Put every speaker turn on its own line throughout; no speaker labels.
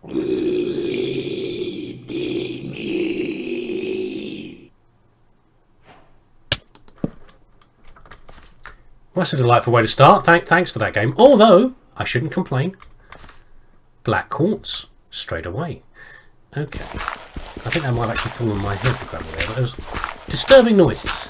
Well, that's a delightful way to start. Thanks for that game. Although, I shouldn't complain. Black quartz, straight away. Okay. I think that might have actually fallen on my head, the gravel there, but there was disturbing noises.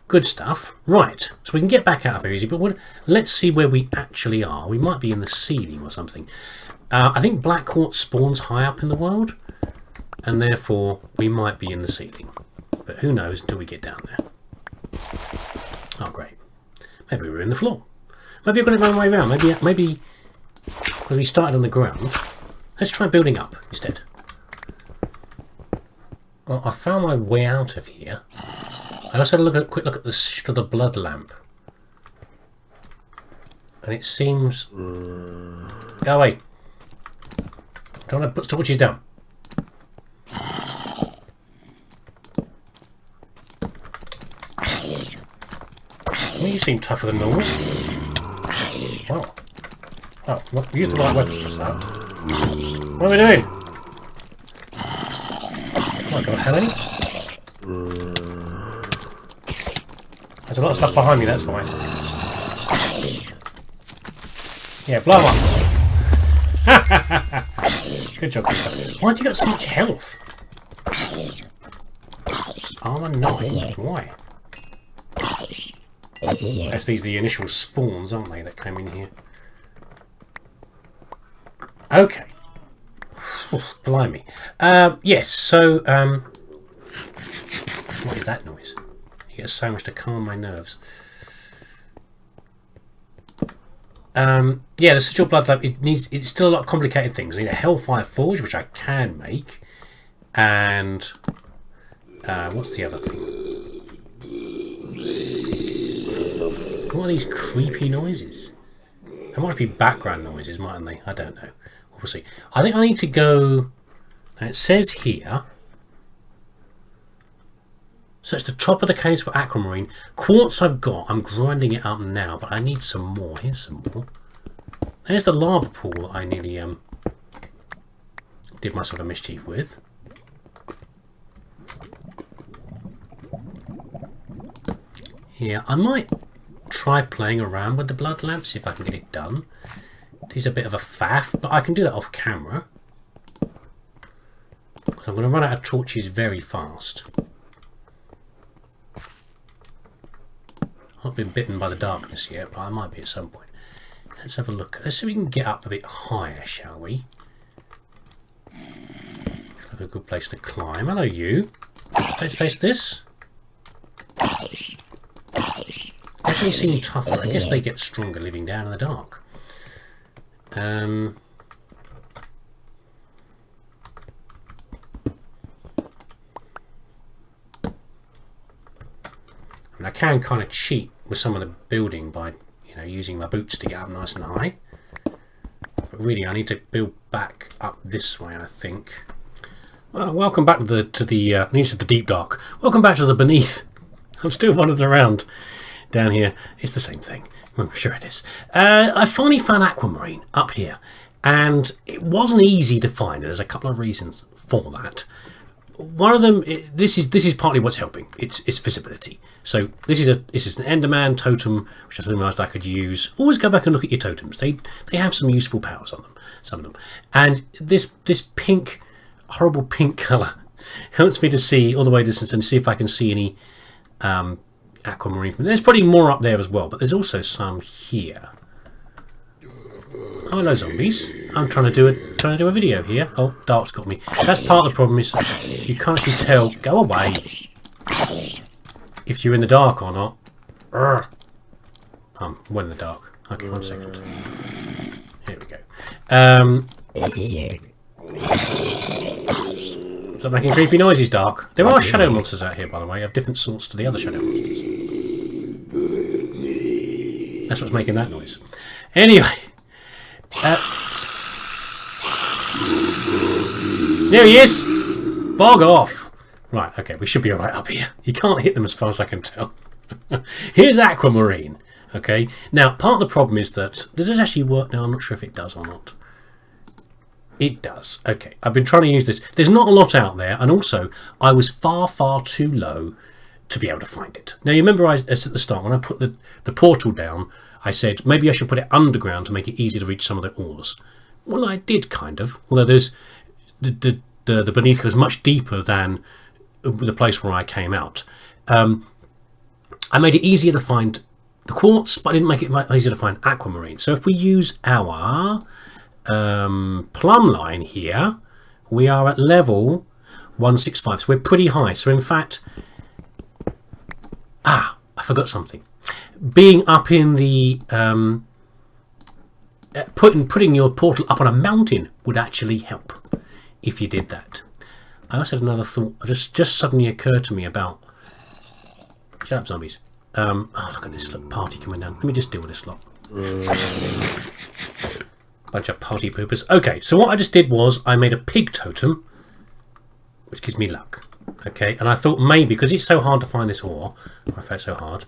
Good stuff. Right, so we can get back out of here easy, but let's see where we actually are. We might be in the ceiling or something. I think black quartz spawns high up in the world, and therefore we might be in the ceiling. But who knows until we get down there. Oh, great. Maybe we're in the floor. Maybe I've got it the wrong way around. Maybe when we started on the ground. Let's try building up instead. Well, I found my way out of here. I also had a quick look at the blood lamp. And it seems... Go away. I'm trying to put torches down. Well, you seem tougher than normal. Wow. Oh, well, use the right weapons just now. What are we doing? Oh my god, how many? There's a lot of stuff behind me, that's fine. Yeah, blow up. Good job, Peter. Why have you got so much health? Armor 9. Why? That's the initial spawns, aren't they, that came in here? Okay. Oh, blimey. Yes, so, what is that noise? You get so much to calm my nerves. Yeah, the sigil blood lamp, it's still a lot of complicated things. I need a Hellfire Forge, which I can make. And, what's the other thing? What are these creepy noises? They might be background noises, mightn't they? I don't know. We'll see. I think I need to go... Now it says here... So it's the top of the caves for aquamarine. Quartz I've got. I'm grinding it up now, but I need some more. Here's some more. There's the lava pool that I nearly did myself a mischief with. Yeah, I might try playing around with the blood lamp, see if I can get it done. It's a bit of a faff, but I can do that off camera. So I'm going to run out of torches very fast. I've not been bitten by the darkness yet, but I might be at some point. Let's have a look. Let's see if we can get up a bit higher, shall we? Looks like a good place to climb. Hello, you. Let's face this. Definitely seem tougher. I guess they get stronger living down in the dark. I mean, I can kind of cheat with some of the building by, using my boots to get up nice and high. But really, I need to build back up this way, I think. Well, welcome back to the deep dark. Welcome back to the beneath. I'm still wandering around down here. It's the same thing. I'm sure it is. I finally found aquamarine up here, and it wasn't easy to find. There's a couple of reasons for that. One of them, this is partly what's helping. It's visibility. So this is an Enderman totem, which I realised I could use. Always go back and look at your totems. They have some useful powers on them, some of them. And this pink, horrible pink colour helps me to see all the way distance and see if I can see any aquamarine. There's probably more up there as well, but there's also some here. Oh, hello, zombies. I'm trying to do a video here. Oh, dark's got me. That's part of the problem, is you can't actually tell. Go away. If you're in the dark or not. I'm well in the dark. Okay, 1 second. Here we go. Is that making creepy noises, Dark? There are shadow monsters out here, by the way, of different sorts to the other shadow monsters. That's what's making that noise. Anyway. There he is! Bog off! Right, okay, we should be alright up here. You can't hit them as far as I can tell. Here's aquamarine. Okay, now part of the problem is that does this actually work now? I'm not sure if it does or not. It does. Okay, I've been trying to use this. There's not a lot out there, and also I was far too low to be able to find it. Now you remember I said at the start when I put the portal down, I said maybe I should put it underground to make it easy to reach some of the ores. Well, I did kind of, although there's the beneath goes much deeper than the place where I came out. I made it easier to find the quartz, but I didn't make it easier to find aquamarine. So if we use our plumb line here, we are at level 165, so we're pretty high. So in fact, I forgot something. Being up in the putting your portal up on a mountain would actually help if you did that. I also had another thought. Just suddenly occurred to me about. Shut up, zombies. Oh, look at this party coming down. Let me just deal with this lot. Bunch of party poopers. Okay, so what I just did was I made a pig totem, which gives me luck. Okay, and I thought maybe because it's so hard to find this ore, I found it so hard,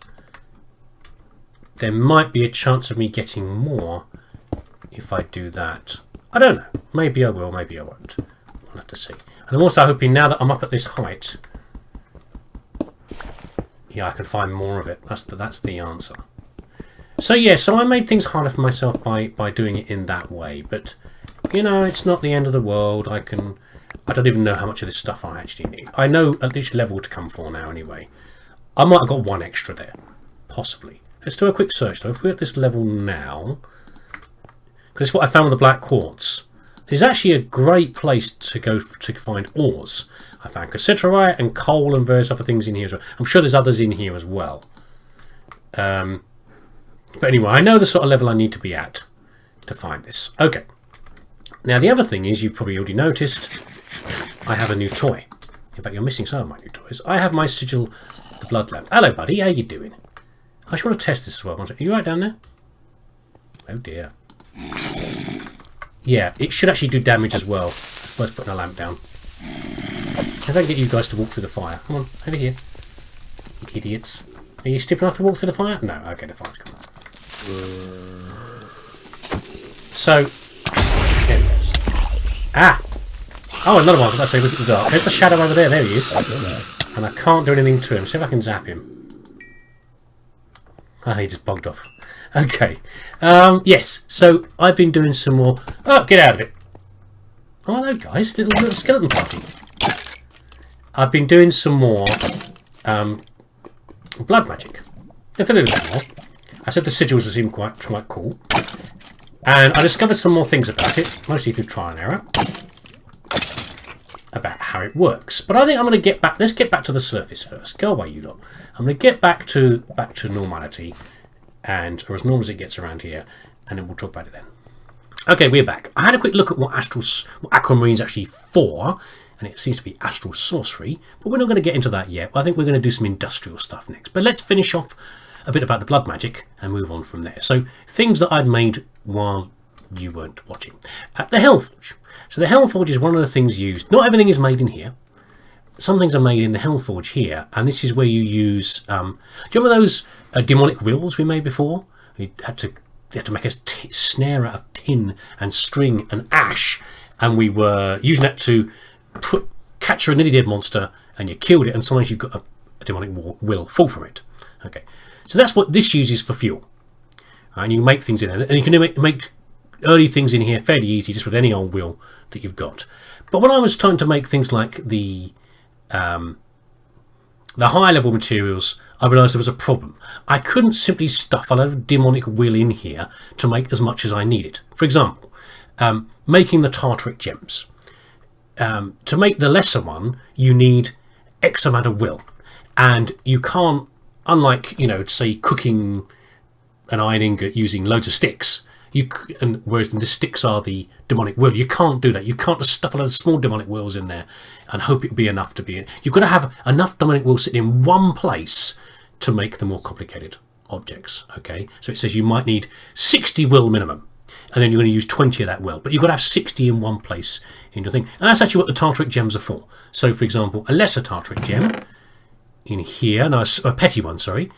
there might be a chance of me getting more if I do that. I don't know. Maybe I will, maybe I won't. We'll have to see. And I'm also hoping now that I'm up at this height, yeah, I can find more of it. That's the answer. So yeah, so I made things harder for myself by doing it in that way. But you know, it's not the end of the world. I don't even know how much of this stuff I actually need. I know at which level to come for now anyway. I might have got one extra there, possibly. Let's do a quick search though. If we're at this level now, because it's what I found with the black quartz. It's actually a great place to go to find ores. I found cassiterite and coal and various other things in here as well. I'm sure there's others in here as well. But anyway, I know the sort of level I need to be at to find this. Okay. Now the other thing is, you've probably already noticed, I have a new toy. In fact, you're missing some of my new toys. I have my sigil, the blood lamp. Hello, buddy. How you doing? I just want to test this as well. Are you right down there? Oh dear. Yeah, it should actually do damage as well. It's worth putting a lamp down. If I can get you guys to walk through the fire. Come on, over here. You idiots. Are you stupid enough to walk through the fire? No, okay, the fire's gone. So, there he goes. Ah! Oh, another one. Let's say look at the dark. There's the shadow over there. There he is. And I can't do anything to him. See if I can zap him. Ah, he just bogged off. Okay. Yes, so I've been doing some more... Oh, get out of it. Oh, hello, guys. Little skeleton party. I've been doing some more blood magic. Just a little bit more. I said the sigils seem quite cool. And I discovered some more things about it, mostly through trial and error, about how it works. But I think I'm going to get back... Let's get back to the surface first. Go away, you lot. I'm going to get back to normality, or as normal as it gets around here, and then we'll talk about it then. Okay, we're back. I had a quick look at what aquamarine is actually for, and it seems to be astral sorcery, but we're not going to get into that yet. I think we're going to do some industrial stuff next. But let's finish off a bit about the blood magic and move on from there. So, things that I'd made while you weren't watching. The Hellforge. So the Hellforge is one of the things used. Not everything is made in here. Some things are made in the Hellforge here, and this is where you use... do you remember those demonic wheels we made before? You had to make a snare out of tin and string and ash, and we were using that to capture a nearly dead monster, and you killed it, and sometimes you've got a demonic will fall from it. Okay, so that's what this uses for fuel. And you can make things in it, and you can make early things in here fairly easy, just with any old wheel that you've got. But when I was trying to make things like the higher level materials, I realised there was a problem. I couldn't simply stuff a load of demonic will in here to make as much as I needed. For example, making the tartaric gems. To make the lesser one, you need X amount of will. And you can't, unlike, say cooking an iron ingot using loads of sticks, whereas the sticks are the demonic will, you can't do that. You can't just stuff a load of small demonic wills in there and hope it'll be enough to be in. You've got to have enough demonic will sitting in one place to make the more complicated objects. Okay, so it says you might need 60 will minimum, and then you're going to use 20 of that will, but you've got to have 60 in one place in your thing. And that's actually what the tartaric gems are for. So, for example, a lesser tartaric gem in here, no, a petty one, sorry,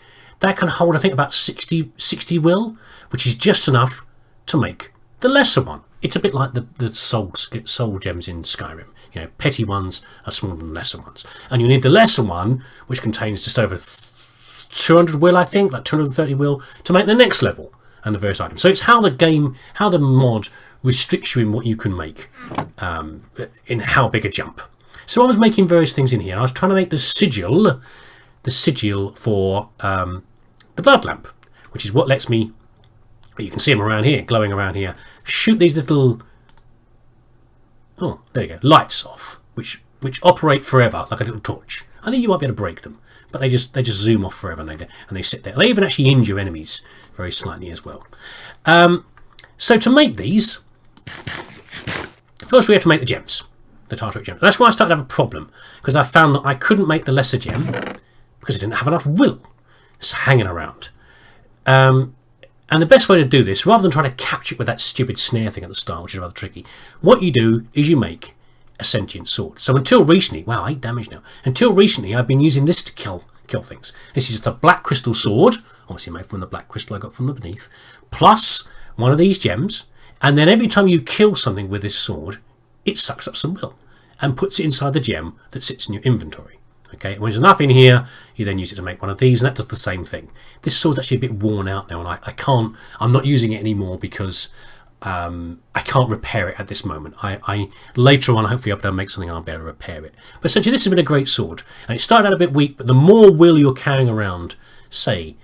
that can hold, I think, about 60 will, which is just enough to make the lesser one. It's a bit like the soul gems in Skyrim. You know, petty ones are smaller than lesser ones. And you need the lesser one, which contains just over 200 will, I think, like 230 will, to make the next level and the various items. So it's how the mod restricts you in what you can make, in how big a jump. So I was making various things in here. I was trying to make the sigil for the blood lamp, which is what lets me, you can see them around here, glowing around here, shoot these little, oh, there you go, lights off, which operate forever like a little torch. I think you might be able to break them, but they just zoom off forever, and they sit there. They even actually injure enemies very slightly as well. So to make these, first we have to make the gems, the tartaric gems. That's why I started to have a problem, because I found that I couldn't make the lesser gem because I didn't have enough will. It's hanging around. And the best way to do this, rather than trying to capture it with that stupid snare thing at the start, which is rather tricky, what you do is you make a sentient sword. So until recently, wow, 8 damage now. Until recently, I've been using this to kill things. This is just a black crystal sword, obviously made from the black crystal I got from the beneath, plus one of these gems, and then every time you kill something with this sword, it sucks up some will and puts it inside the gem that sits in your inventory. Okay, when there's enough in here, you then use it to make one of these, and that does the same thing. This sword's actually a bit worn out now, and I'm not using it anymore because I can't repair it at this moment. I later on, hopefully I'll be able to make something, I'll be able to repair it. But essentially this has been a great sword, and it started out a bit weak, but the more will you're carrying around, say,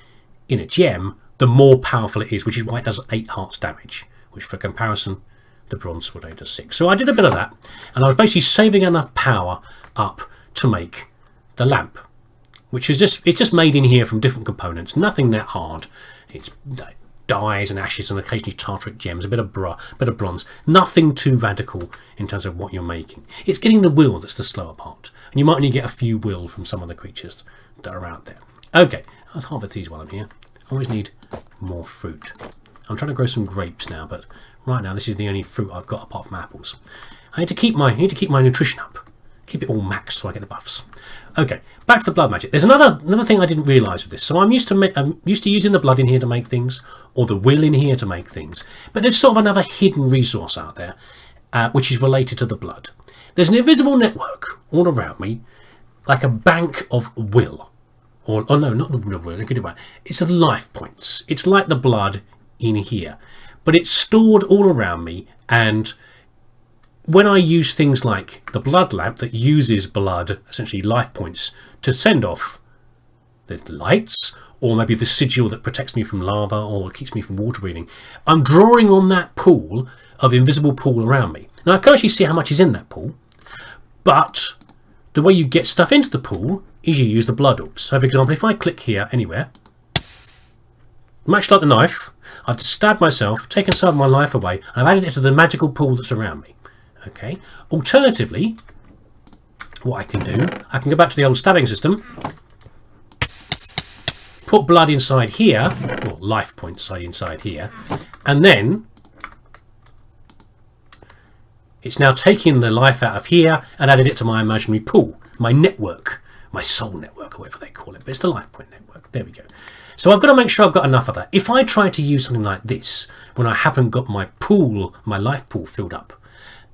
in a gem, the more powerful it is, which is why it does 8 hearts damage, which for comparison, the bronze sword only does 6. So I did a bit of that, and I was basically saving enough power up to make the lamp, which is just made in here from different components, nothing that hard. It's dyes and ashes and occasionally tartaric gems, a bit of bronze, nothing too radical in terms of what you're making. It's getting the will that's the slower part, and you might only get a few will from some of the creatures that are out there. Okay, I'll harvest these while I'm here. I always need more fruit. I'm trying to grow some grapes now, but right now this is the only fruit I've got apart from apples. I need to keep my nutrition up. Keep it all maxed so I get the buffs. Okay, back to the blood magic. There's another thing I didn't realise with this. So I'm used to using the blood in here to make things, or the will in here to make things. But there's sort of another hidden resource out there, which is related to the blood. There's an invisible network all around me, like a bank of will. Or oh no, not the will. It's of life points. It's like the blood in here, but it's stored all around me, and when I use things like the blood lamp that uses blood, essentially life points, to send off the lights, or maybe the sigil that protects me from lava or keeps me from water breathing, I'm drawing on that pool of invisible pool around me. Now I can actually see how much is in that pool, but the way you get stuff into the pool is you use the blood orbs. So for example, if I click here anywhere, much like the knife, I've just stabbed myself, taken some of my life away, and I've added it to the magical pool that's around me. Okay. Alternatively, what I can do, I can go back to the old stabbing system, put blood inside here, or life points inside here, and then it's now taking the life out of here and added it to my imaginary pool, my network, my soul network, or whatever they call it, but it's the life point network. There we go. So I've got to make sure I've got enough of that. If I try to use something like this when I haven't got my pool, my life pool filled up,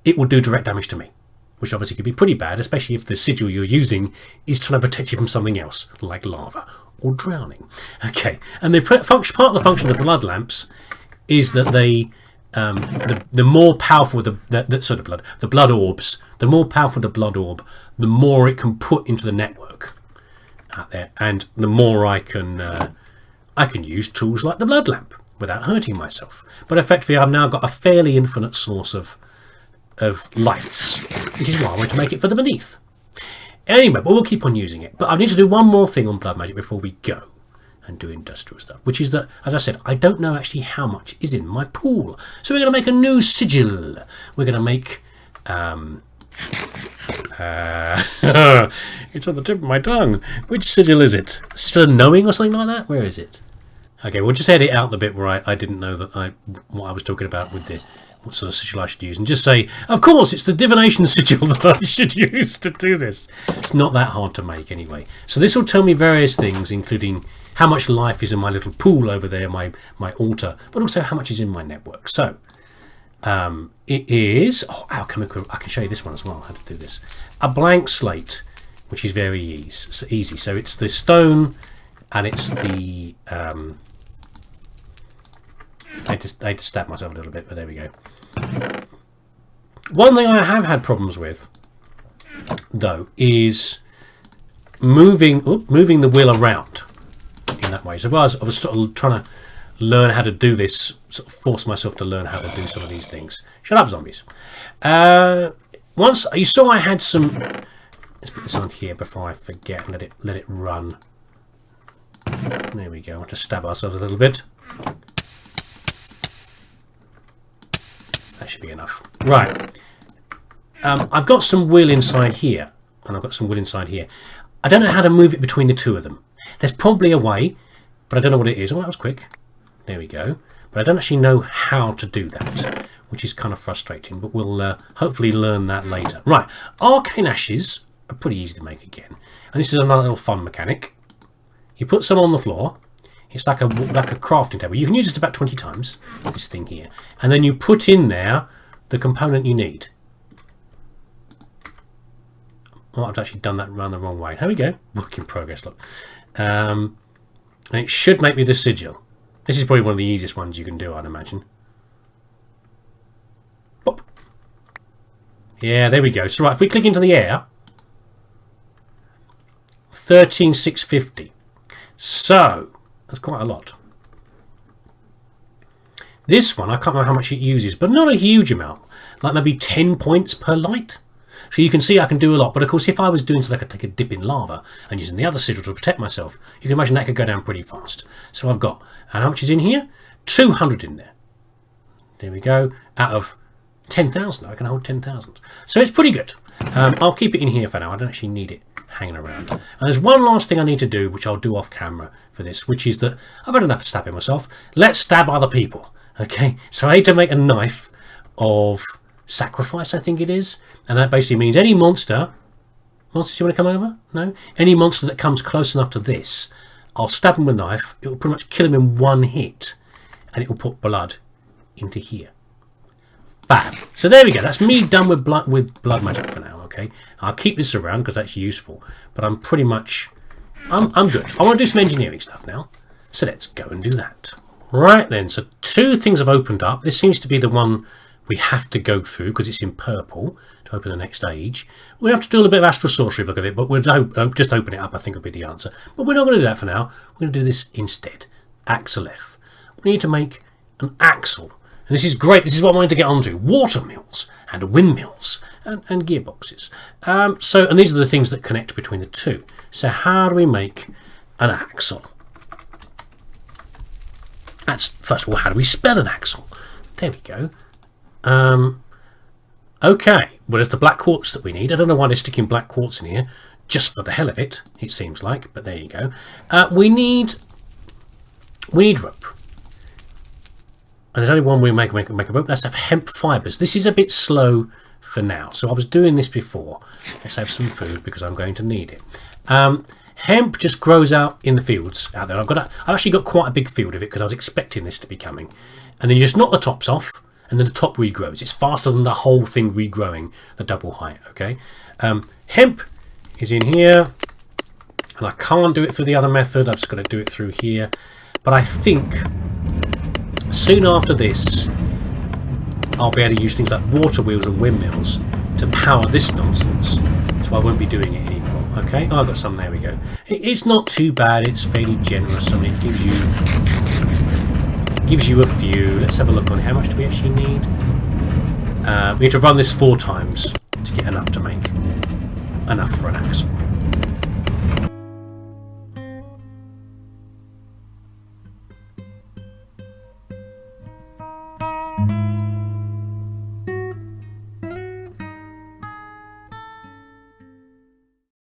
it will do direct damage to me, which obviously could be pretty bad, especially if the sigil you're using is trying to protect you from something else, like lava or drowning. Okay, and part of the function of the blood lamps is that they, the more powerful the blood orbs, the more powerful the blood orb, the more it can put into the network out there, and the more I can use tools like the blood lamp without hurting myself. But effectively, I've now got a fairly infinite source of lights, which is why I want to make it for the beneath. Anyway, but we'll keep on using it. But I need to do one more thing on blood magic before we go and do industrial stuff, which is that, as I said, I don't know actually how much is in my pool. So we're going to make a new sigil. We're going to make it's on the tip of my tongue. Which sigil is it? Still knowing or something like that? Where is it? Okay, we'll just edit out the bit where I didn't know that what I was talking about with the what sort of sigil I should use, and just say, of course, it's the divination sigil that I should use to do this. It's not that hard to make anyway. So this will tell me various things, including how much life is in my little pool over there, my altar, but also how much is in my network. So it is, I can show you this one as well, how to do this. A blank slate, which is very easy. So it's the stone and it's the, I had to stab myself a little bit, but there we go. One thing I have had problems with, though, is moving the wheel around in that way. So I was sort of trying to learn how to do this, sort of force myself to learn how to do some of these things. Shut up, zombies. Once you saw, I had some. Let's put this on here before I forget and let it run. There we go. I'll just stab ourselves a little bit. That should be enough. Right. I've got some wool inside here, and I've got some wool inside here. I don't know how to move it between the two of them. There's probably a way, but I don't know what it is. Oh, that was quick. There we go. But I don't actually know how to do that, which is kind of frustrating, but we'll hopefully learn that later. Right, arcane ashes are pretty easy to make again. And this is another little fun mechanic. You put some on the floor. It's like a crafting table. You can use it about 20 times, this thing here. And then you put in there the component you need. Oh, I've actually done that around the wrong way. There we go. Work in progress, look. And it should make me the sigil. This is probably one of the easiest ones you can do, I'd imagine. Pop. Yeah, there we go. So right, if we click into the air, 13,650. So that's quite a lot. This one, I can't remember how much it uses, but not a huge amount. Like maybe 10 points per light. So you can see I can do a lot, but of course if I was doing something, I could take a dip in lava and using the other sigil to protect myself, you can imagine that could go down pretty fast. So I've got, and how much is in here? 200 in there. There we go. Out of 10,000, I can hold 10,000. So it's pretty good. I'll keep it in here for now. I don't actually need it hanging around. And there's one last thing I need to do, which I'll do off camera for this, which is that I've had enough of stabbing myself. Let's stab other people. Okay, so I need to make a knife of sacrifice, I think it is, and that basically means any monsters you want to come over? No? Any monster that comes close enough to this, I'll stab him with a knife. It will pretty much kill him in one hit, and it will put blood into here. Fab. So there we go. That's me done with blood magic for now. Okay, I'll keep this around because that's useful, but I'm pretty much I'm good. I want to do some engineering stuff now, so let's go and do that. Right then, so two things have opened up. This seems to be the one we have to go through because it's in purple to open the next age. We have to do a little bit of astral sorcery look of it, but we'll just open it up, I think will be the answer. But we're not going to do that for now. We're going to do this instead. Axle F. We need to make an axle. And this is great. This is what I wanted to get onto. Water mills and windmills and gearboxes. And these are the things that connect between the two. So how do we make an axle? That's, first of all, how do we spell an axle? There we go. Okay, well, there's the black quartz that we need. I don't know why they're sticking black quartz in here, just for the hell of it, it seems like, but there you go. We need rope. And there's only one way to make a rope. Let's have hemp fibres. This is a bit slow for now. So I was doing this before. Let's have some food because I'm going to need it. Hemp just grows out in the fields out there. I've actually got quite a big field of it because I was expecting this to be coming. And then you just knock the tops off, and then the top regrows. It's faster than the whole thing regrowing the double height. Okay. Hemp is in here, and I can't do it through the other method. I've just got to do it through here. But I think soon after this, I'll be able to use things like water wheels and windmills to power this nonsense. So I won't be doing it anymore. Okay, oh, I've got some. There we go. It's not too bad. It's fairly generous. I mean, it gives you a few. Let's have a look on how much do we actually need. We need to run this 4 times to get enough to make enough for an axle.